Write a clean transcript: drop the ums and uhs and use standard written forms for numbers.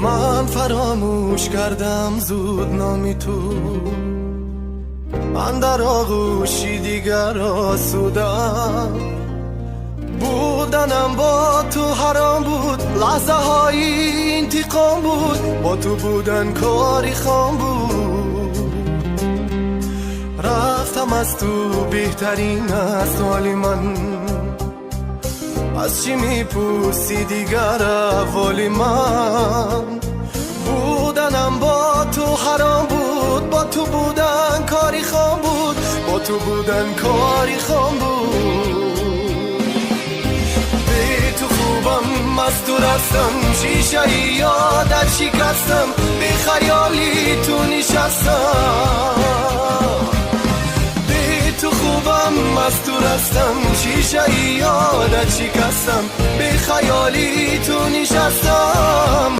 من فراموش کردم زود نامی تو، من در آغوشی دیگر آسودم. بودنم با تو حرام بود، لحظه های انتقام بود، با تو بودن کاری خام بود. رفتم از تو بهترین از حالی من، از چی میپرسی دیگر احوالی من. بودنم با تو حرام بود، با تو بودن کاری خام بود، با تو بودن کاری خام بود. به تو خوبم از تو رفتم، شیشه یادت شکستم، به خیالی تو نشستم. به تو خوبم از تو رفتم، شیشه یادت شکستم، به خیالی تو نشستم.